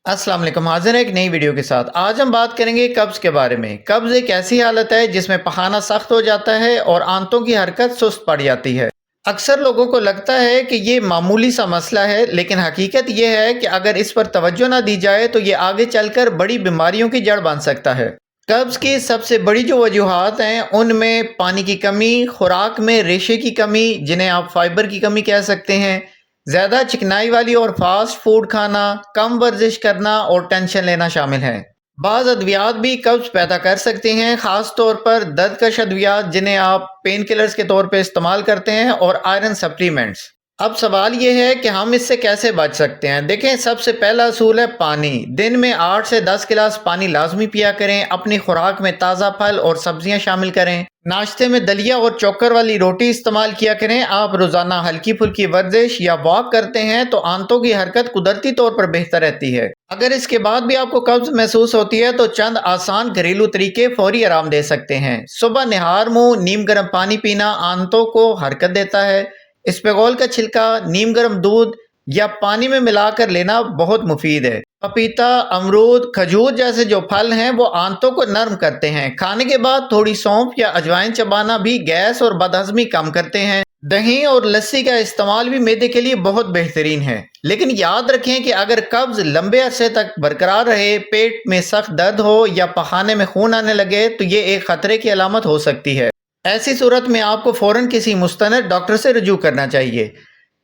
अस्सलाम वालेकुम। हाजिर है एक नई वीडियो के साथ। आज हम बात करेंगे कब्ज़ के बारे में। कब्ज़ एक ऐसी हालत है जिसमें पखाना सख्त हो जाता है और आंतों की हरकत सुस्त पड़ जाती है। अक्सर लोगों को लगता है कि ये मामूली सा मसला है, लेकिन हकीकत ये है कि अगर इस पर तवज्जो ना दी जाए तो ये आगे चलकर बड़ी बीमारियों की जड़ बन सकता है। कब्ज़ की सबसे बड़ी जो वजूहात हैं उनमें पानी की कमी, खुराक में रेशे की कमी जिन्हें आप फाइबर की कमी कह सकते हैं, ज़्यादा चिकनाई वाली और फास्ट फूड खाना, कम वर्जिश करना और टेंशन लेना शामिल है। बाज़ अद्वियात भी कब्ज़ पैदा कर सकते हैं, ख़ास तौर पर दर्दकश अद्वियात जिन्हें आप पेन किलर्स के तौर पे इस्तेमाल करते हैं, और आयरन सप्लीमेंट्स। अब सवाल ये है कि हम इससे कैसे बच सकते हैं। देखें, सबसे पहला असूल है पानी। दिन में 8 से 10 गिलास पानी लाजमी पिया करें। अपनी खुराक में ताज़ा फल और सब्जियां शामिल करें। नाश्ते में दलिया और चोकर वाली रोटी इस्तेमाल किया करें। आप रोज़ाना हल्की फुल्की वर्जिश या वॉक करते हैं तो आंतों की हरकत कुदरती तौर पर बेहतर रहती है। अगर इसके बाद भी आपको कब्ज़ महसूस होती है तो चंद आसान घरेलू तरीके फौरी आराम दे सकते हैं। सुबह निहार मुंह नीम गर्म पानी पीना आंतों को हरकत देता है। इसबगोल का छिलका नीम गर्म दूध या पानी में मिलाकर लेना बहुत मुफीद है। पपीता, अमरूद, खजूर जैसे जो फल हैं वो आंतों को नरम करते हैं। खाने के बाद थोड़ी सौंफ या अजवाइन चबाना भी गैस और बदहजमी कम करते हैं। दही और लस्सी का इस्तेमाल भी मैदे के लिए बहुत बेहतरीन है। लेकिन याद रखें कि अगर कब्ज लंबे अरसे तक बरकरार रहे, पेट में सख्त दर्द हो या पखाने में खून आने लगे तो ये एक खतरे की अलामत हो सकती है। ऐसी सूरत में आपको फौरन किसी मुस्तनद डॉक्टर से रुजू करना चाहिए।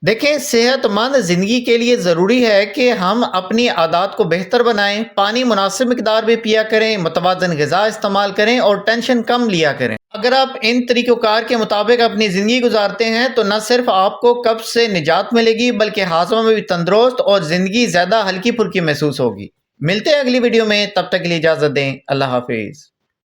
देखें, सेहतमंद ज़िंदगी के लिए ज़रूरी है कि हम अपनी आदत को बेहतर बनाएं। पानी मुनासिब मिकदार में पिया करें, मुतवाज़न ग़िज़ा इस्तेमाल करें और टेंशन कम लिया करें। अगर आप इन तरीक़ोकार के मुताबिक अपनी ज़िंदगी गुजारते हैं तो न सिर्फ आपको कब्ज़ से निजात मिलेगी बल्कि हाज़मा में भी तंदुरुस्त और ज़िंदगी ज़्यादा हल्की फुल्की महसूस होगी। मिलते हैं अगली वीडियो में, तब तक के लिए इजाज़त दें। अल्लाह हाफिज़।